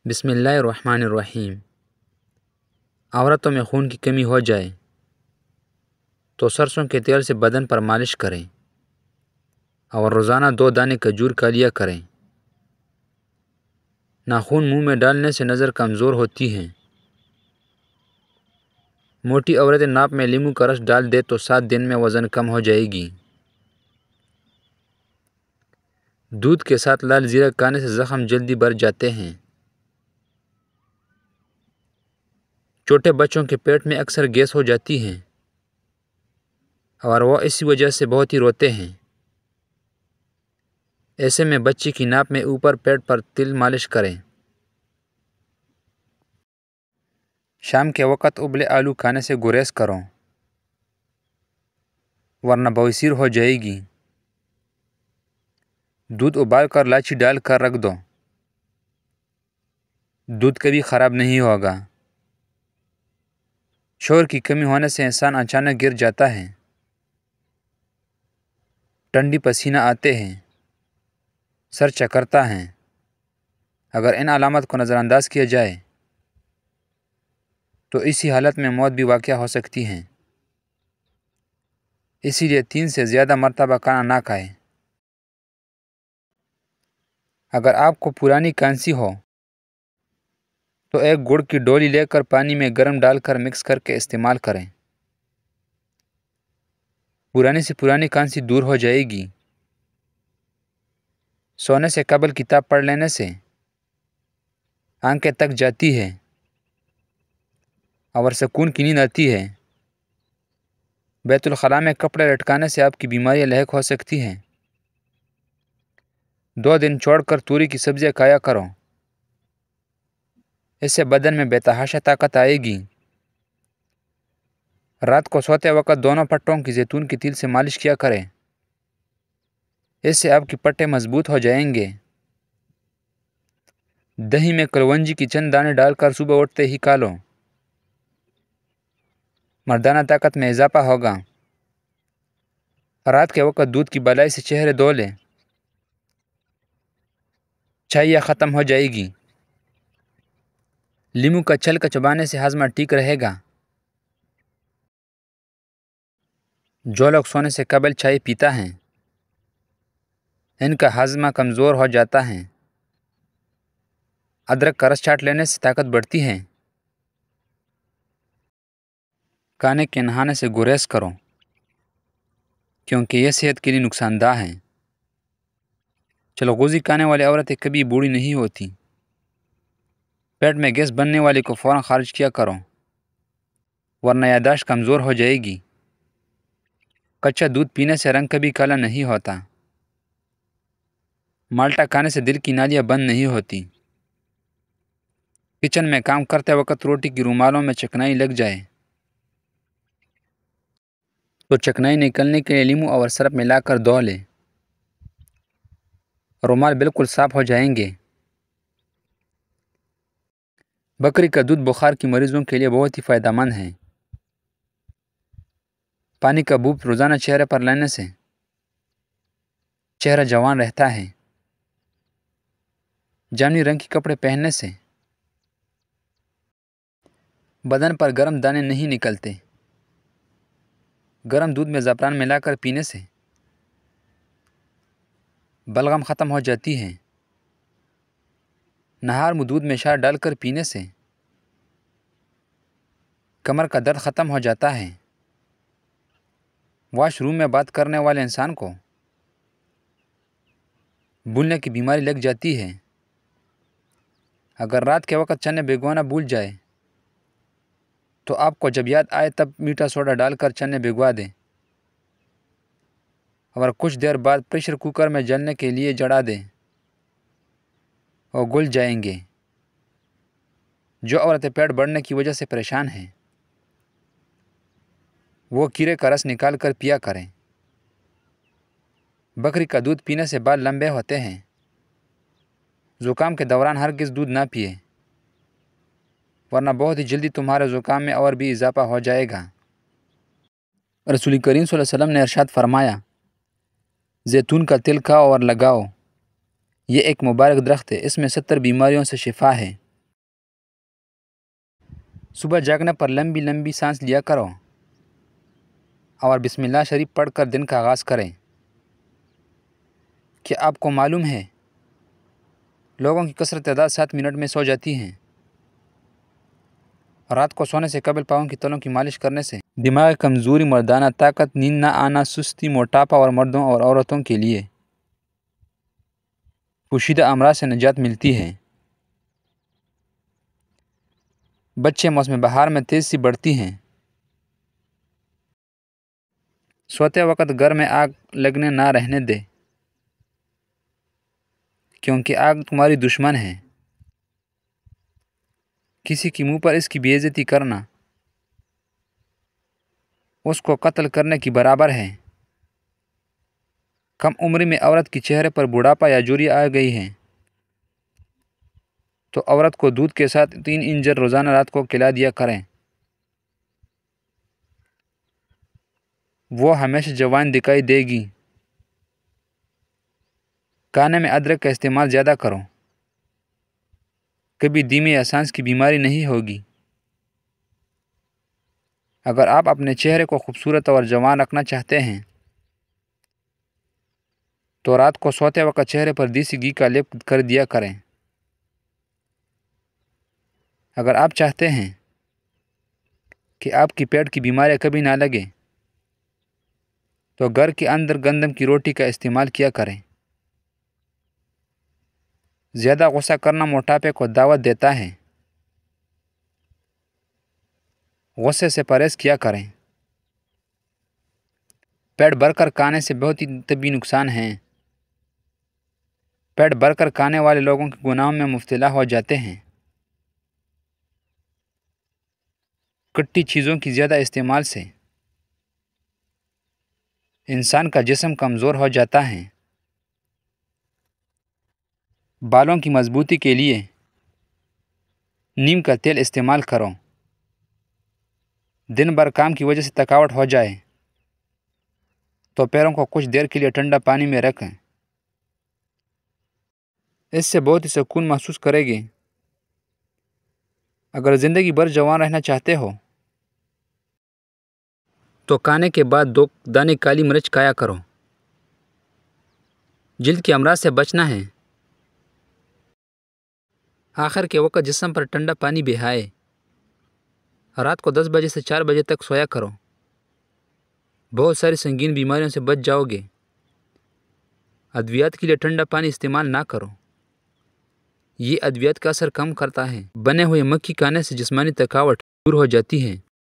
بسم اللہ الرحمن الرحیم۔ عورتوں میں خون کی کمی ہو جائے تو سرسوں کے تیل سے بدن پر مالش کریں اور روزانہ 2 دانے کھجور کھا لیا کریں۔ ناخن منہ میں ڈالنے سے نظر کمزور ہوتی ہے۔ موٹی عورتیں ناپ میں لیموں کا رس ڈال دے تو 7 دن میں وزن کم ہو جائے گی۔ دودھ کے ساتھ لال زیرہ کھانے سے زخم جلدی بھر جاتے ہیں۔ چھوٹے بچوں کے پیٹ میں اکثر گیس ہو جاتی ہے اور وہ اسی وجہ سے بہت ہی روتے ہیں۔ ایسے میں بچے کی ناپ میں اوپر پیٹ پر تل مالش کریں۔ شام کے وقت ابلے آلو کھانے سے گریز کرو ورنہ بواسیر ہو جائے گی۔ دودھ ابال کر الائچی ڈال کر رکھ دو، دودھ کبھی خراب نہیں ہوگا۔ شوہر کی کمی ہونے سے انسان اچانک گر جاتا ہے، ٹھنڈی پسینہ آتے ہیں، سر چکرتا ہے۔ اگر ان علامات کو نظر انداز کیا جائے تو اسی حالت میں موت بھی واقع ہو سکتی ہے۔ اسی لیے 3 سے زیادہ مرتبہ کھانا نہ کھائیں۔ اگر آپ کو پرانی کھانسی ہو تو ایک گڑ کی ڈولی لے کر پانی میں گرم ڈال کر مکس کر کے استعمال کریں۔ پرانی سے پرانی کھانسی دور ہو جائے گی۔ سونے سے قبل کتاب پڑھ لینے سے آنکھیں تک جاتی ہے اور سکون کی نیند آتی ہے۔ بیت الخلاء میں کپڑے لٹکانے سے آپ کی بیماریاں لاحق ہو سکتی ہیں۔ 2 دن چھوڑ کر توری کی سبزیاں کھایا کرو، اس سے بدن میں بے تحاشا طاقت آئے گی۔ رات کو سوتے وقت دونوں پٹوں کی زیتون کے تیل سے مالش کیا کریں، اس سے آپ کی پٹیں مضبوط ہو جائیں گے۔ دہی میں کلونجی کی چند دانے ڈال کر صبح اٹھتے ہی کھا لو، مردانہ طاقت میں اضافہ ہوگا۔ رات کے وقت دودھ کی بالائی سے چہرے دھو لیں، چھائیاں ختم ہو جائے گی۔ لیموں کا چھلکا چبانے سے ہاضمہ ٹھیک رہے گا۔ جو لوگ سونے سے قبل چائے پیتا ہے ان کا ہاضمہ کمزور ہو جاتا ہے۔ ادرک کا رس چاٹ لینے سے طاقت بڑھتی ہے۔ کھانے کے نہانے سے گریز کرو کیونکہ یہ صحت کے لیے نقصان دہ ہے۔ چلغوزی کھانے والی عورتیں کبھی بوڑھی نہیں ہوتی۔ پیٹ میں گیس بننے والے کو فوراً خارج کیا کرو ورنہ یادداشت کمزور ہو جائے گی۔ کچا دودھ پینے سے رنگ کبھی کالا نہیں ہوتا۔ مالٹا کھانے سے دل کی نالیاں بند نہیں ہوتی۔ کچن میں کام کرتے وقت روٹی کی رومالوں میں چکنائی لگ جائے تو چکنائی نکلنے کے لیے لیموں اور سرپ ملا کر دھو لیں، رومال بالکل صاف ہو جائیں گے۔ بکری کا دودھ بخار کی مریضوں کے لیے بہت ہی فائدہ مند ہے۔ پانی کا بوپ روزانہ چہرے پر لینے سے چہرہ جوان رہتا ہے۔ جامنی رنگ کے کپڑے پہننے سے بدن پر گرم دانے نہیں نکلتے۔ گرم دودھ میں زعفران ملا کر پینے سے بلغم ختم ہو جاتی ہے۔ نہار میں دودھ میں شہد ڈال کر پینے سے کمر کا درد ختم ہو جاتا ہے۔ واش روم میں بات کرنے والے انسان کو بھولنے کی بیماری لگ جاتی ہے۔ اگر رات کے وقت چنے بھگونا بھول جائے تو آپ کو جب یاد آئے تب میٹھا سوڈا ڈال کر چنے بھگوا دیں اور کچھ دیر بعد پریشر کوکر میں جلنے کے لیے چڑھا دیں اور گل جائیں گے۔ جو عورتیں پیٹ بڑھنے کی وجہ سے پریشان ہیں وہ کیڑے کا رس نکال کر پیا کریں۔ بکری کا دودھ پینے سے بال لمبے ہوتے ہیں۔ زکام کے دوران ہرگز دودھ نہ پیے ورنہ بہت ہی جلدی تمہارے زکام میں اور بھی اضافہ ہو جائے گا۔ رسول کریم صلی اللہ علیہ وسلم نے ارشاد فرمایا، زیتون کا تیل کھاؤ اور لگاؤ، یہ ایک مبارک درخت ہے، اس میں 70 بیماریوں سے شفا ہے۔ صبح جاگنے پر لمبی لمبی سانس لیا کرو اور بسم اللہ شریف پڑھ کر دن کا آغاز کریں۔ کیا آپ کو معلوم ہے لوگوں کی کثرت تعداد 7 منٹ میں سو جاتی ہیں؟ رات کو سونے سے قبل پاؤں کی تلوں کی مالش کرنے سے دماغی کمزوری، مردانہ طاقت، نیند نہ آنا، سستی، موٹاپا اور مردوں اور عورتوں کے لیے پوشیدہ امراض سے نجات ملتی ہے۔ بچے موسم بہار میں تیزی سے بڑھتی ہیں۔ سوتے وقت گھر میں آگ لگنے نہ رہنے دے، کیونکہ آگ تمہاری دشمن ہے۔ کسی کے منہ پر اس کی بے عزتی کرنا اس کو قتل کرنے کے برابر ہے۔ کم عمری میں عورت کے چہرے پر بڑھاپا یا جھریاں آ گئی ہیں تو عورت کو دودھ کے ساتھ 3 انجیر روزانہ رات کو کھلا دیا کریں۔ وہ ہمیشہ جوان دکھائی دے گی۔ کھانے میں ادرک کا استعمال زیادہ کرو، کبھی دھیمے یا سانس کی بیماری نہیں ہوگی۔ اگر آپ اپنے چہرے کو خوبصورت اور جوان رکھنا چاہتے ہیں تو رات کو سوتے وقت چہرے پر دیسی گھی کا لیپ کر دیا کریں۔ اگر آپ چاہتے ہیں کہ آپ کی پیٹ کی بیماریاں کبھی نہ لگیں تو گھر کے اندر گندم کی روٹی کا استعمال کیا کریں۔ زیادہ غصہ کرنا موٹاپے کو دعوت دیتا ہے۔ غصے سے پرہیز کیا کریں۔ پیٹ بھر کر کھانے سے بہت ہی طبی نقصان ہیں۔ پیٹ بھر کر کھانے والے لوگوں کے گناہوں میں مبتلا ہو جاتے ہیں۔ کھٹی چیزوں کی زیادہ استعمال سے انسان کا جسم کمزور ہو جاتا ہے۔ بالوں کی مضبوطی کے لیے نیم کا تیل استعمال کرو۔ دن بھر کام کی وجہ سے تھکاوٹ ہو جائے تو پیروں کو کچھ دیر کے لیے ٹھنڈا پانی میں رکھیں۔ اس سے بہت ہی سکون محسوس کرے گی۔ اگر زندگی بھر جوان رہنا چاہتے ہو تو کھانے کے بعد 2 دانے کالی مرچ کھایا کرو۔ جلد کے امراض سے بچنا ہے۔ آخر کے وقت جسم پر ٹھنڈا پانی بہائے۔ رات کو 10 بجے سے 4 بجے تک سویا کرو۔ بہت ساری سنگین بیماریوں سے بچ جاؤ گے۔ ادویات کے لیے ٹھنڈا پانی استعمال نہ کرو، یہ ادویات کا اثر کم کرتا ہے۔ بنے ہوئے مکھی کھانے سے جسمانی تھکاوٹ دور ہو جاتی ہے۔